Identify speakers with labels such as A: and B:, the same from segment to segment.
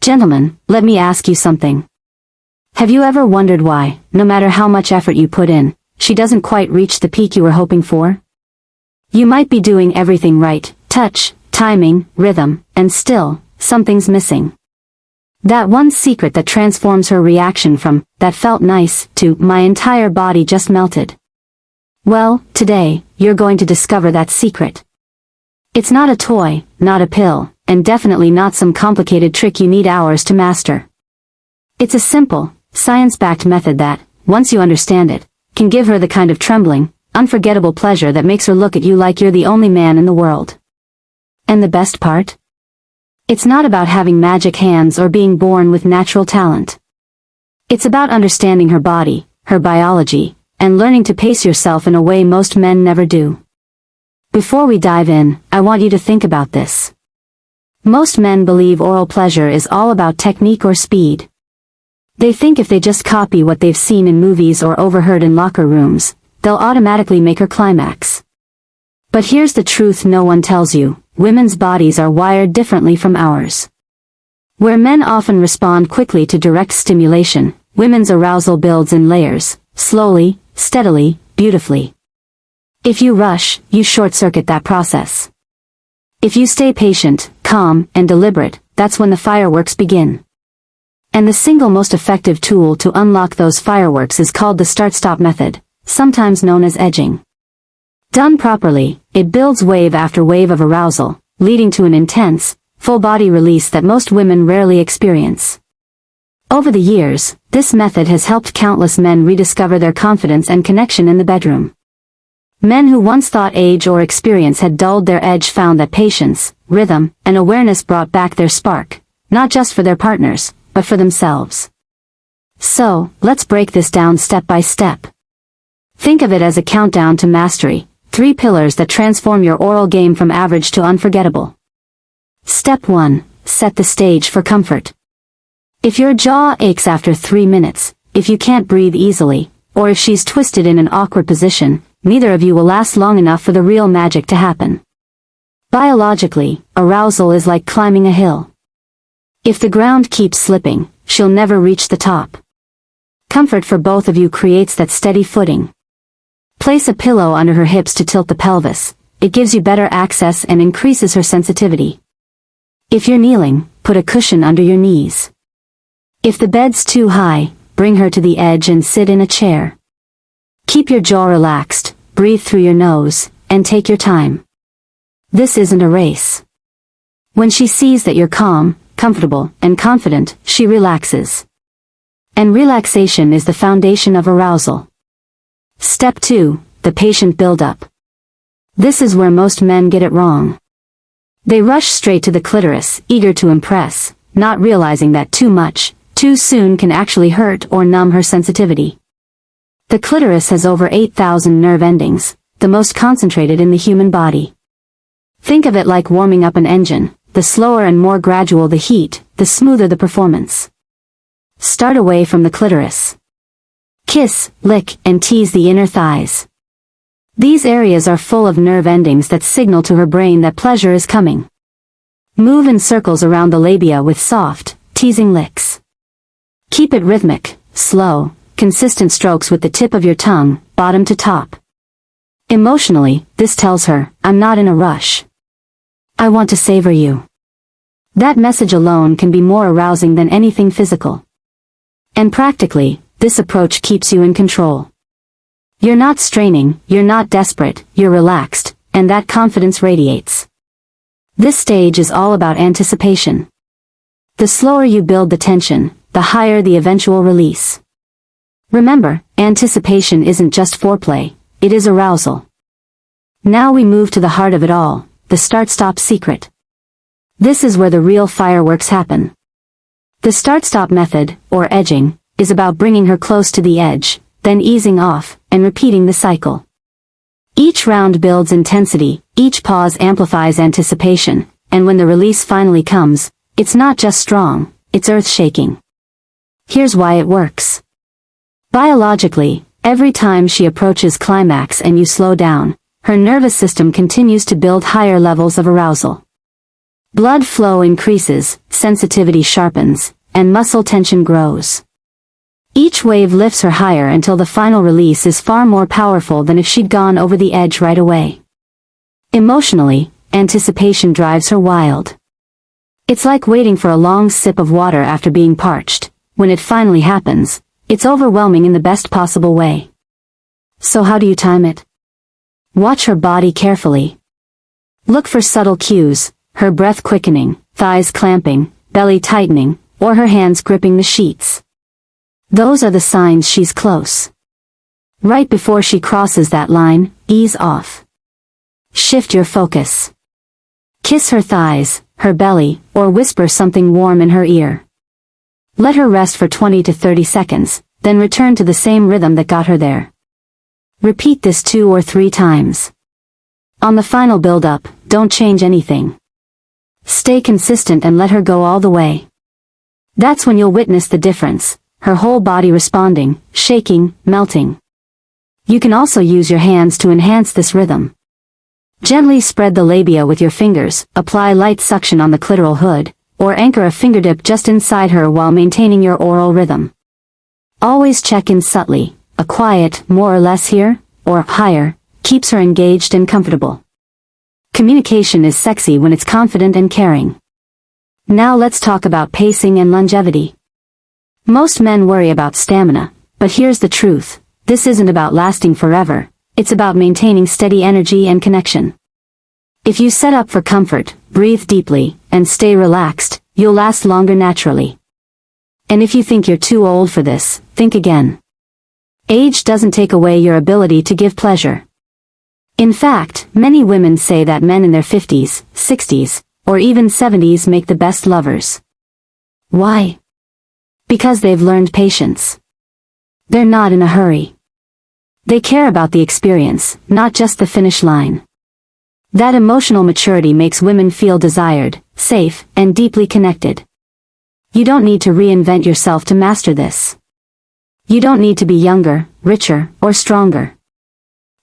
A: Gentlemen, let me ask you something. Have you ever wondered why, no matter how much effort you put in, she doesn't quite reach the peak you were hoping for? You might be doing everything right, touch, timing, rhythm, and still, something's missing. That one secret that transforms her reaction from, "that felt nice," to, "my entire body just melted." Well, today, you're going to discover that secret. It's not a toy, not a pill, and definitely not some complicated trick you need hours to master. It's a simple, science-backed method that, once you understand it, can give her the kind of trembling, unforgettable pleasure that makes her look at you like you're the only man in the world. And the best part? It's not about having magic hands or being born with natural talent. It's about understanding her body, her biology, and learning to pace yourself in a way most men never do. Before we dive in, I want you to think about this. Most men believe oral pleasure is all about technique or speed. They think if they just copy what they've seen in movies or overheard in locker rooms, they'll automatically make her climax. But here's the truth no one tells you: women's bodies are wired differently from ours. Where men often respond quickly to direct stimulation, women's arousal builds in layers, slowly, steadily, beautifully. If you rush, you short-circuit that process. If you stay patient, calm, and deliberate, that's when the fireworks begin. And the single most effective tool to unlock those fireworks is called the start-stop method, sometimes known as edging. Done properly, it builds wave after wave of arousal, leading to an intense, full-body release that most women rarely experience. Over the years, this method has helped countless men rediscover their confidence and connection in the bedroom. Men who once thought age or experience had dulled their edge found that patience, rhythm, and awareness brought back their spark, not just for their partners, but for themselves. So, let's break this down step by step. Think of it as a countdown to mastery, 3 pillars that transform your oral game from average to unforgettable. Step 1. Set the stage for comfort. If your jaw aches after 3 minutes, if you can't breathe easily, or if she's twisted in an awkward position, neither of you will last long enough for the real magic to happen. Biologically, arousal is like climbing a hill. If the ground keeps slipping, she'll never reach the top. Comfort for both of you creates that steady footing. Place a pillow under her hips to tilt the pelvis. It gives you better access and increases her sensitivity. If you're kneeling, put a cushion under your knees. If the bed's too high, bring her to the edge and sit in a chair. Keep your jaw relaxed, breathe through your nose, and take your time. This isn't a race. When she sees that you're calm, comfortable, and confident, she relaxes. And relaxation is the foundation of arousal. Step 2. The patient buildup. This is where most men get it wrong. They rush straight to the clitoris, eager to impress, not realizing that too much, too soon can actually hurt or numb her sensitivity. The clitoris has over 8,000 nerve endings, the most concentrated in the human body. Think of it like warming up an engine. The slower and more gradual the heat, the smoother the performance. Start away from the clitoris. Kiss, lick, and tease the inner thighs. These areas are full of nerve endings that signal to her brain that pleasure is coming. Move in circles around the labia with soft, teasing licks. Keep it rhythmic, slow, consistent strokes with the tip of your tongue, bottom to top. Emotionally, this tells her, "I'm not in a rush. I want to savor you." That message alone can be more arousing than anything physical. And practically, this approach keeps you in control. You're not straining, you're not desperate, you're relaxed, and that confidence radiates. This stage is all about anticipation. The slower you build the tension, the higher the eventual release. Remember, anticipation isn't just foreplay, it is arousal. Now we move to the heart of it all, the start-stop secret. This is where the real fireworks happen. The start-stop method, or edging, is about bringing her close to the edge, then easing off, and repeating the cycle. Each round builds intensity, each pause amplifies anticipation, and when the release finally comes, it's not just strong, it's earth-shaking. Here's why it works. Biologically, every time she approaches climax and you slow down, her nervous system continues to build higher levels of arousal. Blood flow increases, sensitivity sharpens, and muscle tension grows. Each wave lifts her higher until the final release is far more powerful than if she'd gone over the edge right away. Emotionally, anticipation drives her wild. It's like waiting for a long sip of water after being parched. When it finally happens, it's overwhelming in the best possible way. So how do you time it? Watch her body carefully. Look for subtle cues, her breath quickening, thighs clamping, belly tightening, or her hands gripping the sheets. Those are the signs she's close. Right before she crosses that line, ease off. Shift your focus. Kiss her thighs, her belly, or whisper something warm in her ear. Let her rest for 20 to 30 seconds, then return to the same rhythm that got her there. Repeat this 2 or 3 times. On the final build-up, don't change anything. Stay consistent and let her go all the way. That's when you'll witness the difference, her whole body responding, shaking, melting. You can also use your hands to enhance this rhythm. Gently spread the labia with your fingers, apply light suction on the clitoral hood, or anchor a fingertip just inside her while maintaining your oral rhythm. Always check in subtly, a quiet, more or less here, or higher, keeps her engaged and comfortable. Communication is sexy when it's confident and caring. Now let's talk about pacing and longevity. Most men worry about stamina, but here's the truth, this isn't about lasting forever, it's about maintaining steady energy and connection. If you set up for comfort, breathe deeply, and stay relaxed, you'll last longer naturally. And if you think you're too old for this, think again. Age doesn't take away your ability to give pleasure. In fact, many women say that men in their 50s, 60s, or even 70s make the best lovers. Why? Because they've learned patience. They're not in a hurry. They care about the experience, not just the finish line. That emotional maturity makes women feel desired, safe, and deeply connected. You don't need to reinvent yourself to master this. You don't need to be younger, richer, or stronger.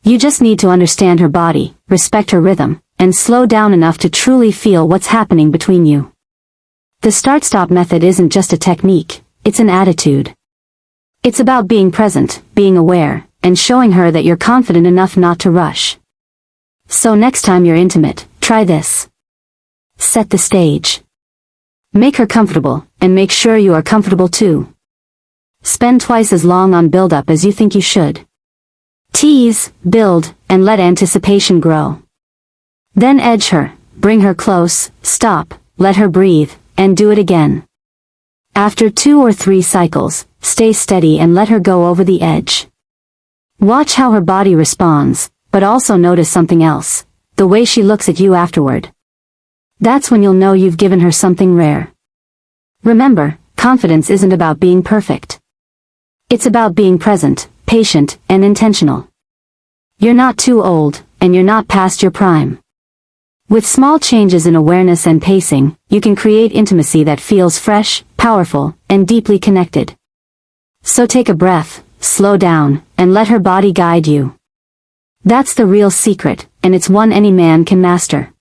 A: You just need to understand her body, respect her rhythm, and slow down enough to truly feel what's happening between you. The start-stop method isn't just a technique, it's an attitude. It's about being present, being aware, and showing her that you're confident enough not to rush. So next time you're intimate, try this. Set the stage. Make her comfortable, and make sure you are comfortable too. Spend twice as long on build-up as you think you should. Tease, build, and let anticipation grow. Then edge her, bring her close, stop, let her breathe, and do it again. After 2 or 3 cycles, stay steady and let her go over the edge. Watch how her body responds, but also notice something else, the way she looks at you afterward. That's when you'll know you've given her something rare. Remember, confidence isn't about being perfect. It's about being present, patient, and intentional. You're not too old, and you're not past your prime. With small changes in awareness and pacing, you can create intimacy that feels fresh, powerful, and deeply connected. So take a breath, slow down, and let her body guide you. That's the real secret, and it's one any man can master.